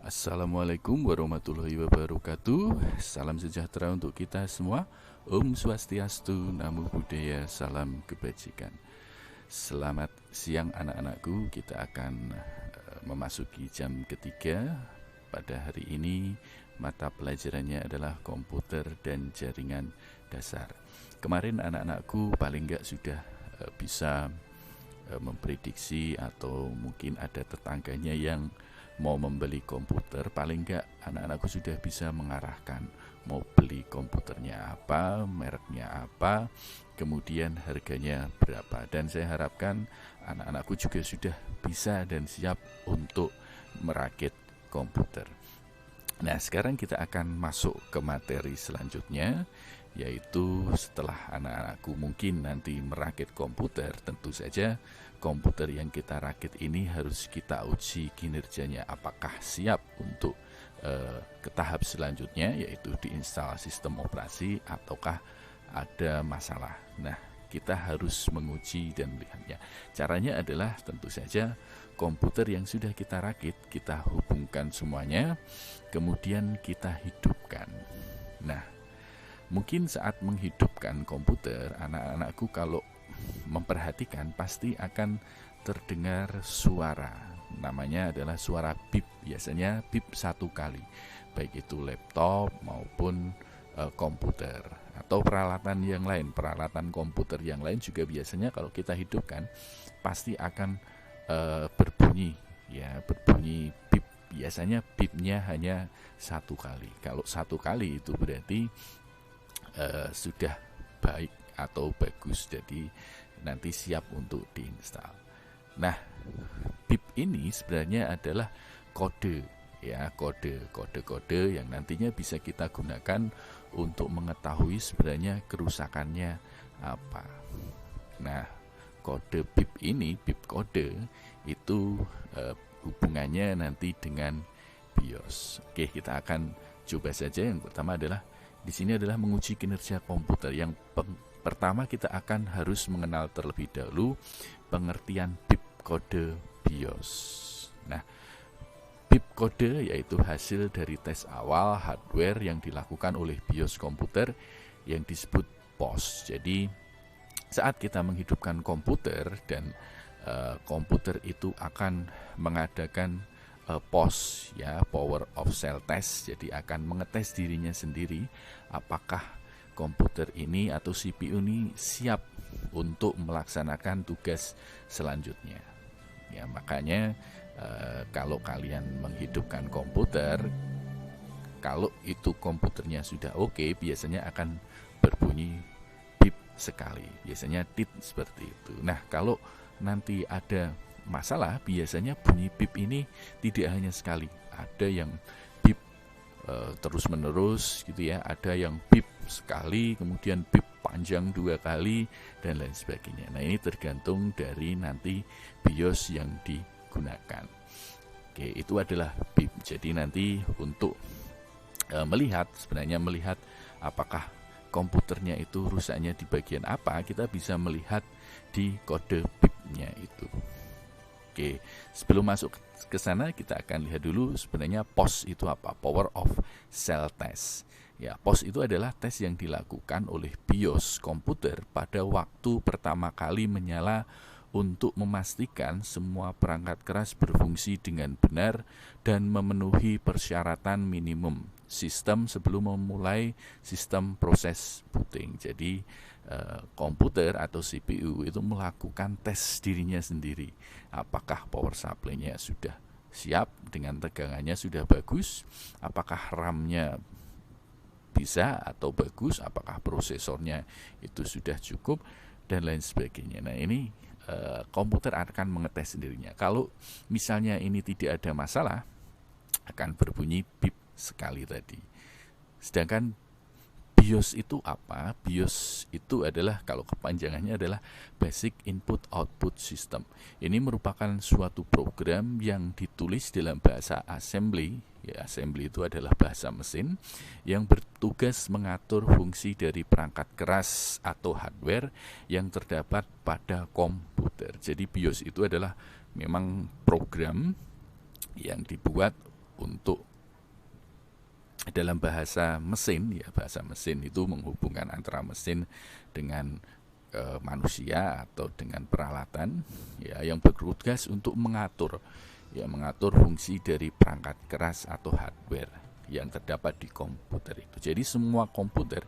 Assalamualaikum warahmatullahi wabarakatuh. Salam sejahtera untuk kita semua. Om Swastiastu, Namo Buddhaya, salam kebajikan. Selamat siang anak-anakku. Kita akan memasuki jam ketiga. Pada hari ini mata pelajarannya adalah komputer dan jaringan dasar. Kemarin anak-anakku paling enggak sudah bisa memprediksi, atau mungkin ada tetangganya yang mau membeli komputer. Paling enggak anak-anakku sudah bisa mengarahkan mau beli komputernya apa, mereknya apa, kemudian harganya berapa. Dan saya harapkan anak-anakku juga sudah bisa dan siap untuk merakit komputer. Nah, sekarang kita akan masuk ke materi selanjutnya, yaitu setelah anak-anakku mungkin nanti merakit komputer, tentu saja komputer yang kita rakit ini harus kita uji kinerjanya, apakah siap untuk ke tahap selanjutnya, yaitu diinstal sistem operasi, ataukah ada masalah. Nah, kita harus menguji dan melihatnya. Caranya adalah tentu saja komputer yang sudah kita rakit, kita hubungkan semuanya, kemudian kita hidupkan. Nah, mungkin saat menghidupkan komputer, anak-anakku kalau memperhatikan pasti akan terdengar suara. Namanya adalah suara bip, biasanya bip satu kali, baik itu laptop maupun komputer atau peralatan yang lain. Peralatan komputer yang lain juga biasanya kalau kita hidupkan pasti akan berbunyi, ya, berbunyi bip. Biasanya bipnya hanya satu kali. Kalau satu kali itu berarti sudah baik atau bagus, jadi nanti siap untuk diinstal. Nah, bip ini sebenarnya adalah kode, ya, kode yang nantinya bisa kita gunakan untuk mengetahui sebenarnya kerusakannya apa. Nah, kode bip ini, bip kode itu hubungannya nanti dengan BIOS. Oke, kita akan coba saja. Yang pertama adalah di sini adalah menguji kinerja komputer. Yang pertama kita akan harus mengenal terlebih dahulu pengertian bip kode BIOS. Nah, bip kode yaitu hasil dari tes awal hardware yang dilakukan oleh BIOS komputer yang disebut POS. Jadi saat kita menghidupkan komputer dan komputer itu akan mengadakan POS, ya, power of cell test. Jadi akan mengetes dirinya sendiri apakah komputer ini atau CPU ini siap untuk melaksanakan tugas selanjutnya. Ya, makanya kalau kalian menghidupkan komputer, kalau itu komputernya sudah oke, biasanya akan berbunyi bip sekali, biasanya tit seperti itu. Nah, kalau nanti ada masalah, biasanya bunyi bip ini tidak hanya sekali, ada yang bip terus menerus gitu ya, ada yang bip sekali, kemudian bip panjang 2 kali, dan lain sebagainya. Nah, ini tergantung dari nanti BIOS yang digunakan. Oke, itu adalah bip. Jadi nanti untuk melihat apakah komputernya itu rusaknya di bagian apa, kita bisa melihat di kode bipnya itu. Oke, sebelum masuk ke sana kita akan lihat dulu sebenarnya POS itu apa, power of cell test. Ya, POS itu adalah tes yang dilakukan oleh BIOS komputer pada waktu pertama kali menyala untuk memastikan semua perangkat keras berfungsi dengan benar dan memenuhi persyaratan minimum sistem sebelum memulai sistem proses booting. Jadi komputer atau CPU itu melakukan tes dirinya sendiri. Apakah power supply-nya sudah siap dengan tegangannya sudah bagus, apakah RAM-nya bisa atau bagus, apakah prosesornya itu sudah cukup, dan lain sebagainya. Nah, ini komputer akan mengetes sendirinya. Kalau misalnya ini tidak ada masalah, akan berbunyi bip sekali tadi. Sedangkan BIOS itu apa? BIOS itu adalah, kalau kepanjangannya adalah Basic Input Output System. Ini merupakan suatu program yang ditulis dalam bahasa assembly. Ya, assembly itu adalah bahasa mesin yang bertugas mengatur fungsi dari perangkat keras atau hardware yang terdapat pada komputer. Jadi BIOS itu adalah memang program yang dibuat untuk dalam bahasa mesin, ya bahasa mesin itu menghubungkan antara mesin dengan manusia atau dengan peralatan, ya, yang bertugas untuk mengatur fungsi dari perangkat keras atau hardware yang terdapat di komputer itu. Jadi semua komputer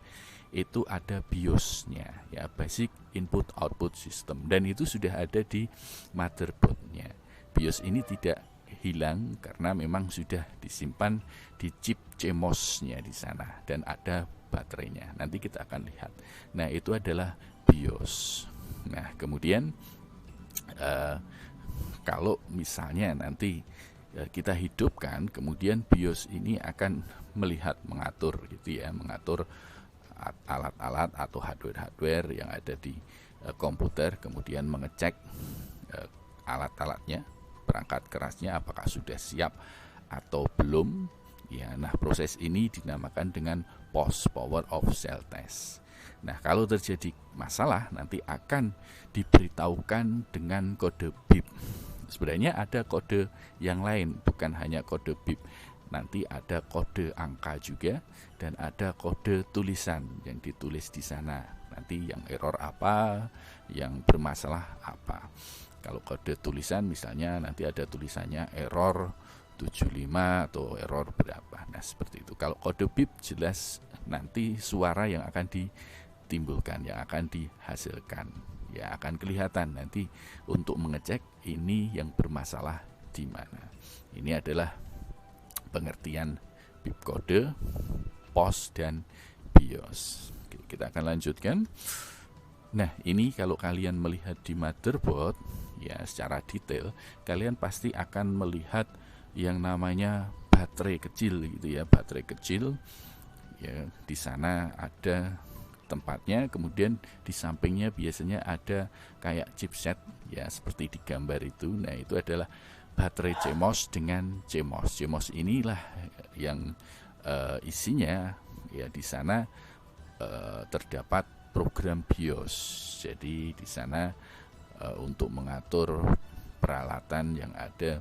itu ada BIOS-nya, ya, Basic Input Output System, dan itu sudah ada di motherboard-nya. BIOS ini tidak hilang karena memang sudah disimpan di chip CMOS-nya di sana dan ada baterainya. Nanti kita akan lihat. Nah, itu adalah BIOS. Nah, kemudian kalau misalnya nanti kita hidupkan, kemudian BIOS ini akan mengatur gitu ya, mengatur alat-alat atau hardware yang ada di komputer, kemudian mengecek alat-alatnya, perangkat kerasnya apakah sudah siap atau belum. Ya, nah proses ini dinamakan dengan post power of cell test. Nah, kalau terjadi masalah nanti akan diberitahukan dengan kode BIP. Sebenarnya ada kode yang lain, bukan hanya kode BIP. Nanti ada kode angka juga dan ada kode tulisan yang ditulis di sana. Nanti yang error apa, yang bermasalah apa. Kalau kode tulisan misalnya nanti ada tulisannya error 75 atau error berapa. Nah, seperti itu. Kalau kode BIP jelas nanti suara yang akan ditimbulkan, yang akan dihasilkan. Ya, akan kelihatan nanti untuk mengecek ini yang bermasalah di mana. Ini adalah pengertian BIP kode, POS, dan BIOS. Oke, kita akan lanjutkan. Nah, ini kalau kalian melihat di motherboard, ya secara detail, kalian pasti akan melihat yang namanya baterai kecil gitu ya, baterai kecil. Ya, di sana ada tempatnya, kemudian di sampingnya biasanya ada kayak chipset ya seperti di gambar itu. Nah, itu adalah baterai CMOS dengan CMOS. CMOS inilah yang isinya ya di sana terdapat program BIOS. Jadi di sana untuk mengatur peralatan yang ada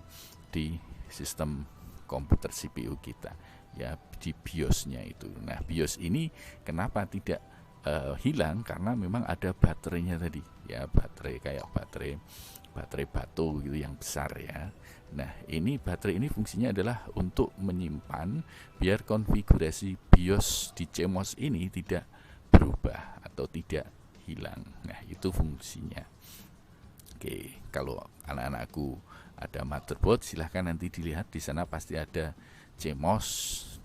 di sistem komputer CPU kita, ya di BIOS-nya itu. Nah, BIOS ini kenapa tidak hilang? Karena memang ada baterainya tadi, ya baterai kayak baterai batu gitu yang besar ya. Nah, ini baterai ini fungsinya adalah untuk menyimpan biar konfigurasi BIOS di CMOS ini tidak berubah atau tidak hilang. Nah, itu fungsinya. Oke, kalau anak-anakku ada motherboard, silahkan nanti dilihat di sana pasti ada CMOS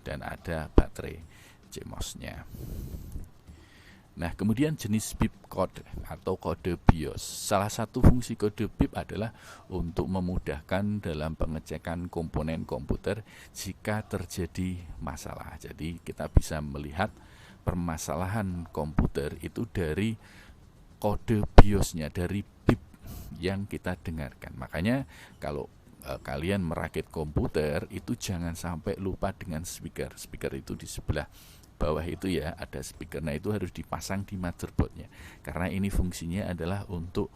dan ada baterai CMOS-nya. Nah, kemudian jenis BIP code atau kode BIOS. Salah satu fungsi kode BIP adalah untuk memudahkan dalam pengecekan komponen komputer jika terjadi masalah. Jadi kita bisa melihat permasalahan komputer itu dari kode BIOS-nya, dari BIP yang kita dengarkan. Makanya kalau kalian merakit komputer itu jangan sampai lupa dengan speaker. Speaker itu di sebelah bawah itu ya ada speaker. Nah, itu harus dipasang di motherboardnya karena ini fungsinya adalah untuk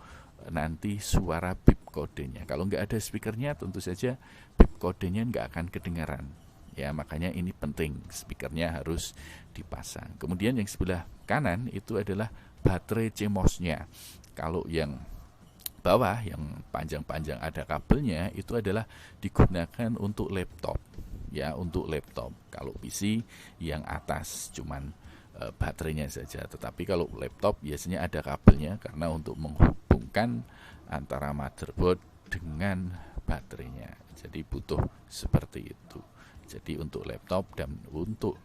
nanti suara BIP kodenya. Kalau nggak ada speakernya tentu saja BIP kodenya nggak akan kedengaran. Ya, makanya ini penting, speakernya harus dipasang. Kemudian yang sebelah kanan itu adalah baterai CMOS-nya. Kalau yang bawah yang panjang-panjang ada kabelnya itu adalah digunakan untuk laptop. Ya, untuk laptop. Kalau PC yang atas cuman baterainya saja. Tetapi kalau laptop biasanya ada kabelnya karena untuk menghubungkan antara motherboard dengan baterainya. Jadi butuh seperti itu. Jadi untuk laptop dan untuk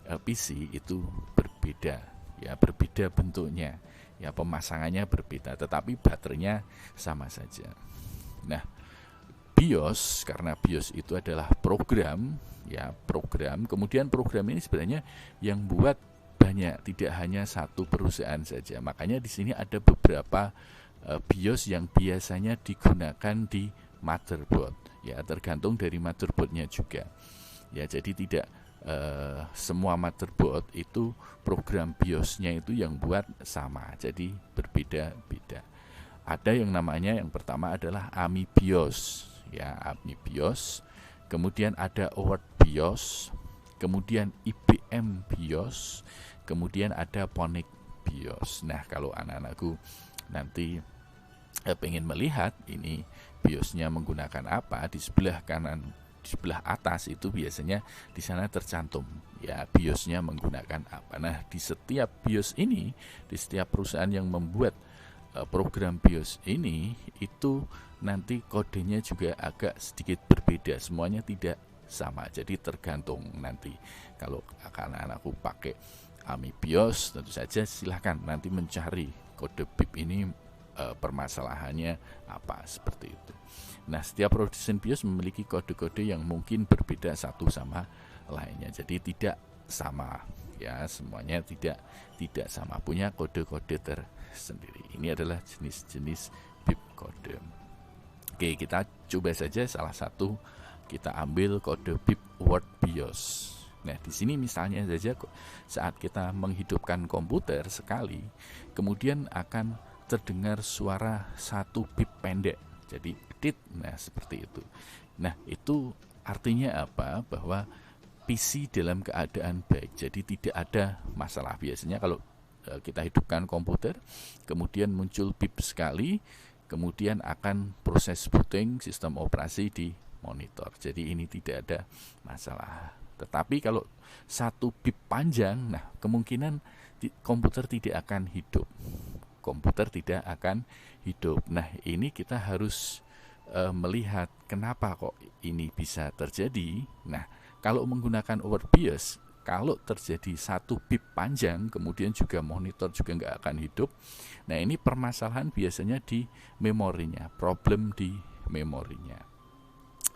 PC itu berbeda, ya berbeda bentuknya, ya pemasangannya berbeda, tetapi baterainya sama saja. Nah, BIOS, karena BIOS itu adalah program, ya program. Kemudian program ini sebenarnya yang buat banyak, tidak hanya satu perusahaan saja. Makanya di sini ada beberapa BIOS yang biasanya digunakan di motherboard, ya tergantung dari motherboardnya juga. Ya, jadi tidak semua motherboard itu program BIOS-nya itu yang buat sama, jadi berbeda-beda. Ada yang namanya, yang pertama adalah AMI BIOS, ya AMI BIOS. kemudian ada OWARD BIOS, kemudian IBM BIOS, kemudian ada PONIC BIOS. Nah, kalau anak-anakku nanti pengen melihat ini BIOSnya menggunakan apa, di sebelah kanan, di sebelah atas itu biasanya di sana tercantum ya BIOSnya menggunakan apa. Nah, di setiap BIOS ini, di setiap perusahaan yang membuat program BIOS ini, itu nanti kodenya juga agak sedikit berbeda, semuanya tidak sama. Jadi tergantung nanti kalau anak-anakku pakai AMI BIOS, tentu saja silahkan nanti mencari kode BIP ini permasalahannya apa, seperti itu. Nah, setiap produsen BIOS memiliki kode-kode yang mungkin berbeda satu sama lainnya, jadi tidak sama ya, semuanya tidak sama, punya kode-kode tersendiri. Ini adalah jenis-jenis BIP kode. Oke, kita coba saja salah satu, kita ambil kode BIP OWARD BIOS. Nah, di sini misalnya saja saat kita menghidupkan komputer sekali, kemudian akan terdengar suara satu BIP pendek. Jadi tit, nah seperti itu. Nah, itu artinya apa? Bahwa PC dalam keadaan baik. Jadi tidak ada masalah. Biasanya kalau kita hidupkan komputer, kemudian muncul BIP sekali, kemudian akan proses booting sistem operasi di monitor. Jadi ini tidak ada masalah. Tetapi kalau satu BIP panjang, nah kemungkinan komputer tidak akan hidup. Komputer tidak akan hidup. Nah, ini kita harus melihat kenapa kok ini bisa terjadi. Nah, kalau menggunakan OWARD BIOS, kalau terjadi satu BIP panjang, kemudian juga monitor juga nggak akan hidup. Nah, ini permasalahan biasanya di memorinya, problem di memorinya.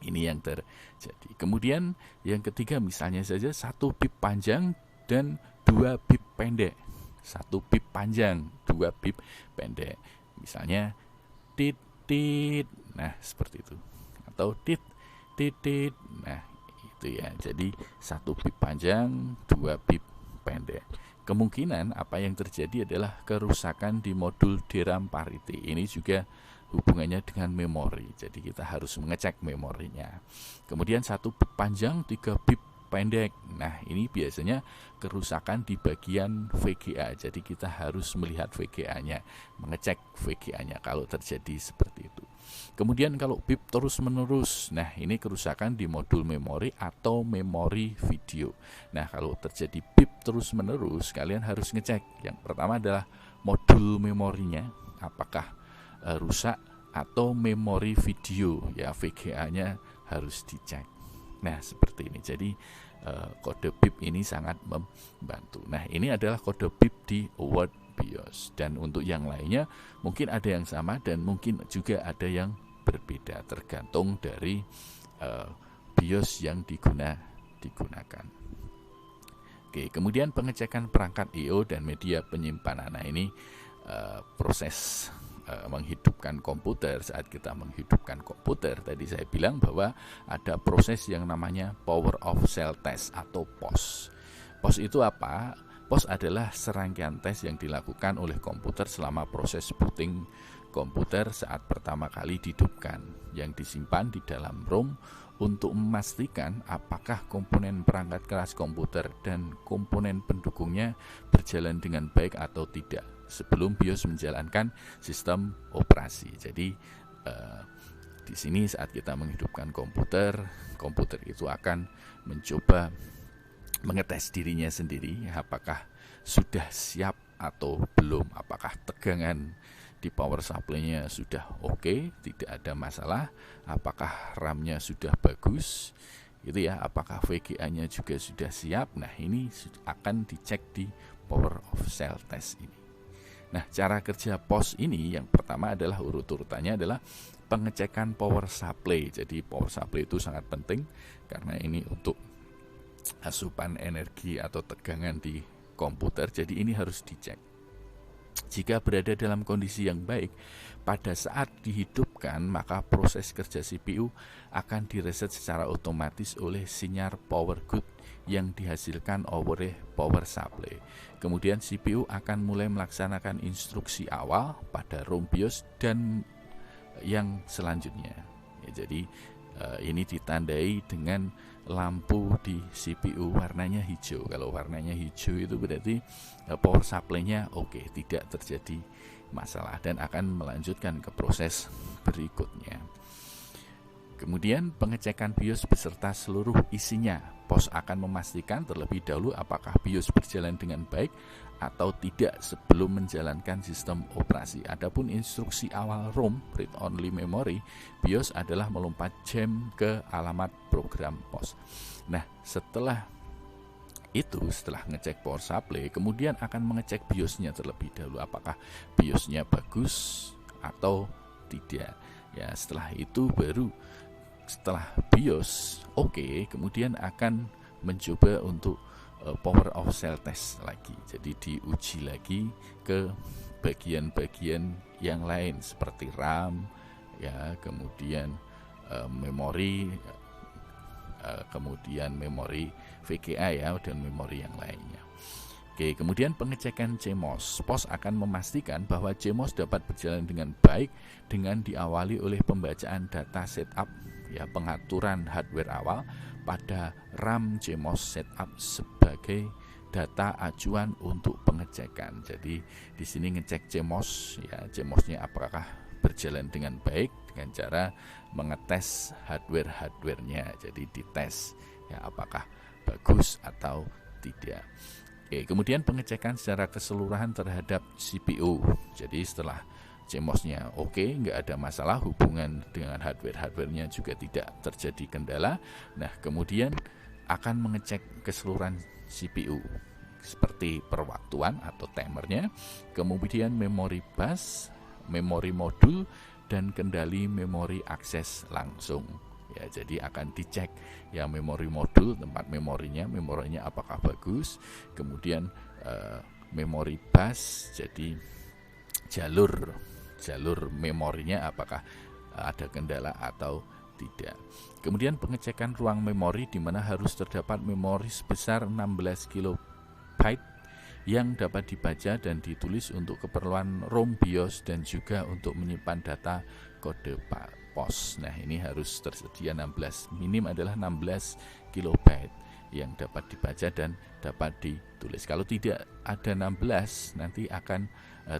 Ini yang terjadi. Kemudian yang ketiga, misalnya saja satu BIP panjang dan dua BIP pendek. Satu BIP panjang, dua BIP pendek. Misalnya tit tit, nah seperti itu. Atau tit tit tit, nah itu ya. Jadi satu BIP panjang, dua BIP pendek. Kemungkinan apa yang terjadi adalah kerusakan di modul DRAM parity. Ini juga hubungannya dengan memori. Jadi kita harus mengecek memorinya. Kemudian satu BIP panjang, tiga BIP pendek. Nah, ini biasanya kerusakan di bagian VGA. Jadi kita harus melihat VGA-nya, mengecek VGA-nya kalau terjadi seperti itu. Kemudian kalau BIP terus-menerus, nah ini kerusakan di modul memori atau memori video. Nah, kalau terjadi BIP terus-menerus, kalian harus ngecek. Yang pertama adalah modul memorinya, apakah rusak, atau memori video, ya VGA-nya harus dicek. Nah, seperti ini. Jadi kode BIP ini sangat membantu. Nah, ini adalah kode BIP di OWARD BIOS. Dan untuk yang lainnya mungkin ada yang sama dan mungkin juga ada yang berbeda, tergantung dari BIOS yang digunakan. Oke, kemudian pengecekan perangkat I/O dan media penyimpanan. Nah, ini proses menghidupkan komputer. Saat kita menghidupkan komputer, tadi saya bilang bahwa ada proses yang namanya power of cell test atau POS. POS itu apa? POS adalah serangkaian tes yang dilakukan oleh komputer selama proses booting komputer saat pertama kali dihidupkan, yang disimpan di dalam ROM untuk memastikan apakah komponen perangkat keras komputer dan komponen pendukungnya berjalan dengan baik atau tidak sebelum BIOS menjalankan sistem operasi. Jadi di sini saat kita menghidupkan komputer, komputer itu akan mencoba mengetes dirinya sendiri, apakah sudah siap atau belum, apakah tegangan di power supply-nya sudah oke, tidak ada masalah, apakah RAM-nya sudah bagus, gitu ya, apakah VGA-nya juga sudah siap. Nah, ini akan dicek di power of cell test ini. Nah, cara kerja POS ini yang pertama adalah urut-urutannya adalah pengecekan power supply. Jadi power supply itu sangat penting karena ini untuk asupan energi atau tegangan di komputer. Jadi ini harus dicek. Jika berada dalam kondisi yang baik, pada saat dihidupkan maka proses kerja CPU akan direset secara otomatis oleh sinyal power good yang dihasilkan oleh power supply. Kemudian CPU akan mulai melaksanakan instruksi awal pada ROM BIOS dan yang selanjutnya. Ya, jadi Ini ditandai dengan lampu di CPU warnanya hijau. Kalau warnanya hijau itu berarti power supply-nya oke, tidak terjadi masalah dan akan melanjutkan ke proses berikutnya. Kemudian pengecekan BIOS beserta seluruh isinya. POS akan memastikan terlebih dahulu apakah BIOS berjalan dengan baik atau tidak sebelum menjalankan sistem operasi. Adapun instruksi awal ROM (read only memory) BIOS adalah melompat jam ke alamat program POS. Nah, setelah ngecek power supply, kemudian akan mengecek BIOS-nya terlebih dahulu apakah BIOS-nya bagus atau tidak. Ya, setelah itu baru setelah BIOS oke, kemudian akan mencoba untuk power of cell test lagi. Jadi diuji lagi ke bagian-bagian yang lain seperti RAM, ya, kemudian memori, kemudian memori VGA ya, dan memori yang lainnya. Oke, kemudian pengecekan CMOS. POS akan memastikan bahwa CMOS dapat berjalan dengan baik dengan diawali oleh pembacaan data setup, ya, pengaturan hardware awal pada RAM CMOS setup sebagai data acuan untuk pengecekan. Jadi di sini ngecek CMOS, ya, CMOS-nya apakah berjalan dengan baik dengan cara mengetes hardware-nya. Jadi dites, ya, apakah bagus atau tidak. Oke, kemudian pengecekan secara keseluruhan terhadap CPU. Jadi setelah CMOS-nya oke, nggak ada masalah, hubungan dengan hardware-nya juga tidak terjadi kendala. Nah, kemudian akan mengecek keseluruhan CPU seperti perwaktuan atau timernya, kemudian memori bus, memori modul, dan kendali memori akses langsung. Ya, jadi akan dicek, ya, memori modul, tempat memorinya apakah bagus, kemudian memori bus, jadi jalur memorinya apakah ada kendala atau tidak. Kemudian pengecekan ruang memori di mana harus terdapat memori sebesar 16 KB yang dapat dibaca dan ditulis untuk keperluan ROM BIOS dan juga untuk menyimpan data kode POS. Nah, ini harus tersedia 16, minim adalah 16 KB yang dapat dibaca dan dapat ditulis. Kalau tidak ada 16, nanti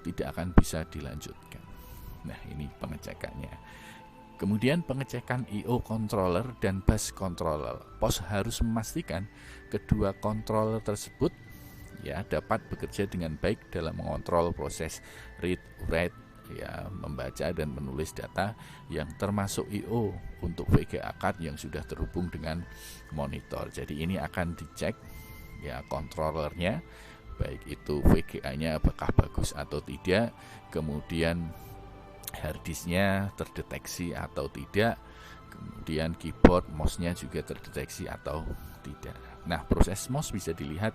tidak akan bisa dilanjutkan. Nah, ini pengecekannya. Kemudian pengecekan I/O controller dan bus controller. POS harus memastikan kedua controller tersebut, ya, dapat bekerja dengan baik dalam mengontrol proses read, write, ya, membaca dan menulis data yang termasuk I/O untuk VGA card yang sudah terhubung dengan monitor. Jadi ini akan dicek, ya, controllernya, baik itu VGA-nya apakah bagus atau tidak, kemudian harddisknya terdeteksi atau tidak, kemudian keyboard, mouse-nya juga terdeteksi atau tidak. Nah, proses mouse bisa dilihat,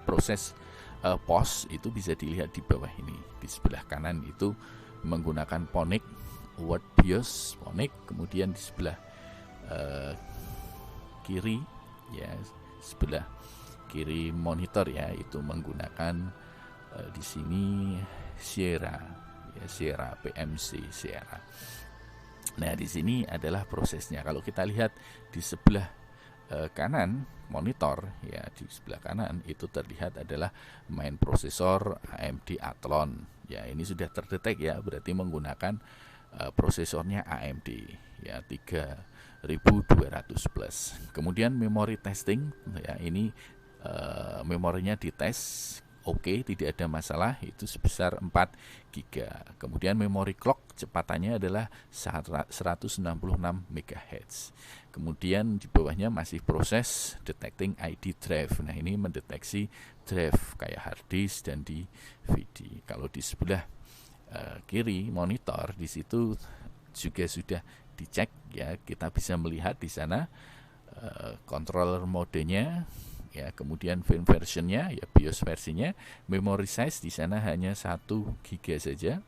proses POS itu bisa dilihat di bawah ini. Di sebelah kanan itu menggunakan Ponic, Word BIOS Ponic, kemudian di sebelah kiri, ya, sebelah kiri monitor, ya, itu menggunakan di sini Sierra, ya, Sierra PMC Sierra. Nah, di sini adalah prosesnya. Kalau kita lihat di sebelah kanan monitor, ya, di sebelah kanan itu terlihat adalah main prosesor AMD Athlon. Ya, ini sudah terdetek, ya, berarti menggunakan prosesornya AMD, ya, 3200 plus. Kemudian memori testing, ya, ini memorinya dites oke, tidak ada masalah, itu sebesar 4 GB. Kemudian memori clock kecepatannya adalah 166 MHz. Kemudian di bawahnya masih proses detecting ID drive. Nah, ini mendeteksi drive kayak hard disk dan DVD. Kalau di sebelah kiri monitor, di situ juga sudah dicek, ya, kita bisa melihat di sana controller modenya, ya, kemudian firm versionnya, ya, BIOS versinya, memory size di sana hanya 1 GB saja,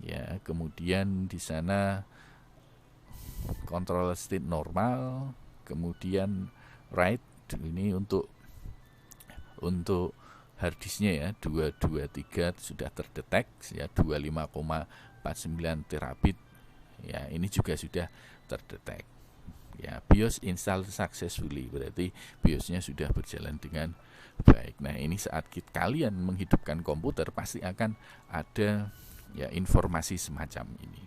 ya, kemudian di sana controller state normal, kemudian write ini untuk harddisknya, ya, 223 sudah terdetek, ya, 25,49 terabit, ya, ini juga sudah terdetek. Ya, BIOS install successfully, berarti BIOSnya sudah berjalan dengan baik. Nah, ini saat kalian menghidupkan komputer pasti akan ada ya informasi semacam ini.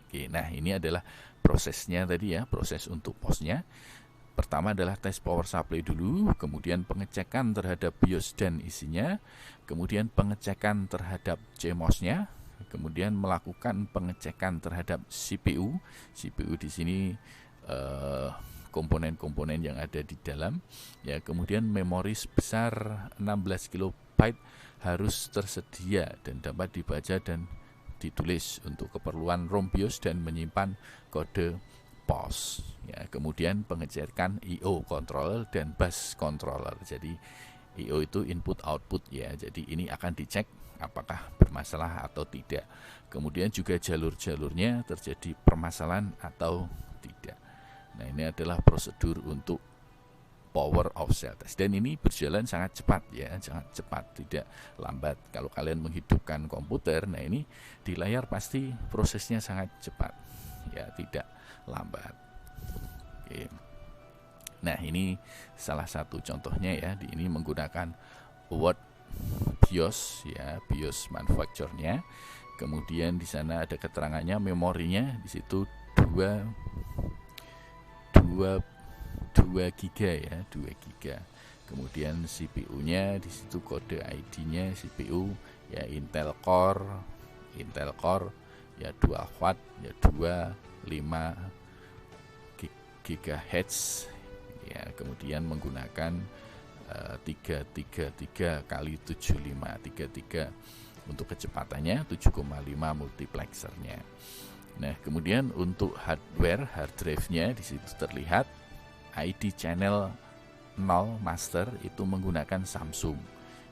Oke, nah ini adalah prosesnya tadi ya, proses untuk POS-nya. Pertama adalah tes power supply dulu, kemudian pengecekan terhadap BIOS dan isinya, kemudian pengecekan terhadap CMOS-nya, kemudian melakukan pengecekan terhadap CPU. CPU di sini komponen-komponen yang ada di dalam, ya. Kemudian memori sebesar 16 KB harus tersedia dan dapat dibaca dan ditulis untuk keperluan ROM BIOS dan menyimpan kode POS. Ya, kemudian pengecekan I/O controller dan bus controller. Jadi I/O itu input output ya. Jadi ini akan dicek apakah bermasalah atau tidak. Kemudian juga jalur-jalurnya terjadi permasalahan atau tidak. Nah, ini adalah prosedur untuk power of cell test, dan ini berjalan sangat cepat ya, sangat cepat, tidak lambat. Kalau kalian menghidupkan komputer, nah ini di layar pasti prosesnya sangat cepat ya, tidak lambat. Oke. Nah, ini salah satu contohnya ya. Ini menggunakan Word BIOS ya, BIOS manufacturernya. Kemudian di sana ada keterangannya, memorinya di situ 2 GB ya, 2 GB. Kemudian CPU-nya di situ kode ID-nya CPU ya Intel Core ya 2 watt ya 25 GHz ya, kemudian menggunakan 333 kali 75, 33 untuk kecepatannya, 7,5 multiplexernya. Nah, kemudian untuk hardware, hard drive-nya di situ terlihat ID channel 0 master itu menggunakan Samsung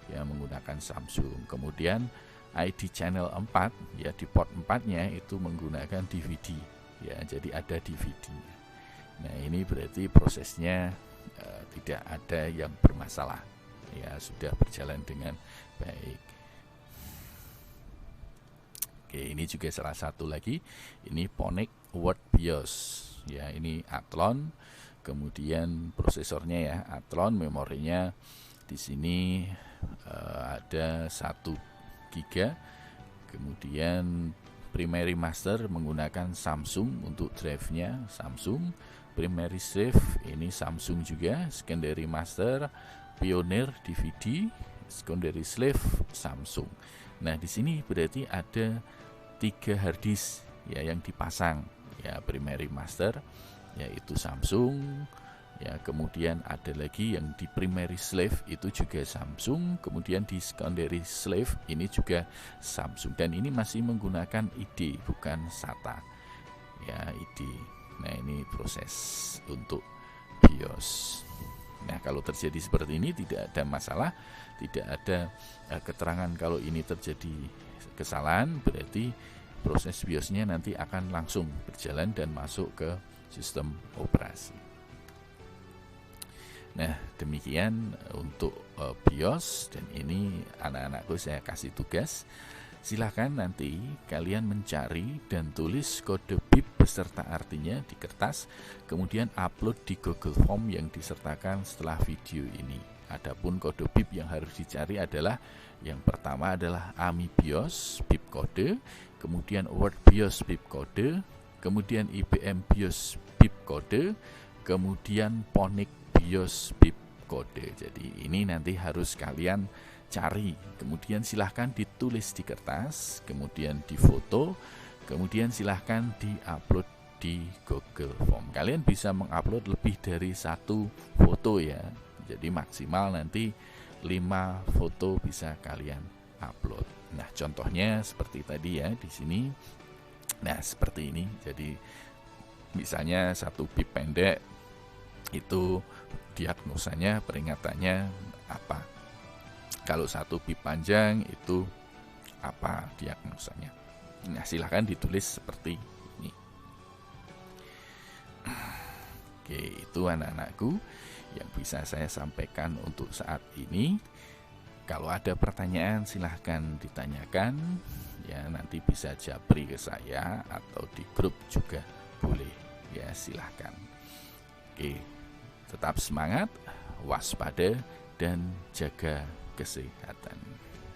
ya, menggunakan Samsung. Kemudian ID channel 4 ya, di port 4-nya itu menggunakan DVD ya, jadi ada DVD-nya. Nah, ini berarti prosesnya tidak ada yang bermasalah ya, sudah berjalan dengan baik. Oke, ini juga salah satu lagi, ini Ponic Word BIOS ya, ini Athlon. Kemudian prosesornya ya Athlon, memorinya di sini ada 1 GB. Kemudian primary master menggunakan Samsung untuk drive-nya, Samsung. Primary slave ini Samsung juga. Secondary master Pioneer DVD, secondary slave Samsung. Nah, di sini berarti ada 3 hard disk ya yang dipasang ya, primary master yaitu Samsung ya, kemudian ada lagi yang di primary slave itu juga Samsung, kemudian di secondary slave ini juga Samsung, dan ini masih menggunakan ID bukan SATA ya, ID. Nah, ini proses untuk BIOS. Nah, kalau terjadi seperti ini tidak ada masalah, tidak ada keterangan kalau ini terjadi kesalahan, berarti proses BIOS-nya nanti akan langsung berjalan dan masuk ke sistem operasi. Nah, demikian untuk BIOS, dan ini anak-anakku saya kasih tugas. Silahkan nanti kalian mencari dan tulis kode BIP beserta artinya di kertas, kemudian upload di Google Form yang disertakan setelah video ini. Adapun kode BIP yang harus dicari adalah, yang pertama adalah AMI BIOS BIP kode, kemudian Word BIOS BIP kode, kemudian IBM BIOS BIP kode, kemudian Ponic BIOS BIP kode. Jadi ini nanti harus kalian cari, kemudian silahkan ditulis di kertas, kemudian difoto, kemudian silahkan diupload di Google Form. Kalian bisa mengupload lebih dari 1 foto ya, jadi maksimal nanti 5 foto bisa kalian upload. Nah, contohnya seperti tadi ya di sini. Nah, seperti ini. Jadi misalnya 1 BIP pendek itu diagnosanya, peringatannya apa. Kalau 1 BIP panjang itu apa diagnosanya. Nah, silahkan ditulis seperti ini. Oke, itu anak-anakku yang bisa saya sampaikan untuk saat ini. Kalau ada pertanyaan silahkan ditanyakan ya, nanti bisa japri ke saya atau di grup juga boleh ya silahkan. Oke, tetap semangat, waspada, dan jaga kesehatan.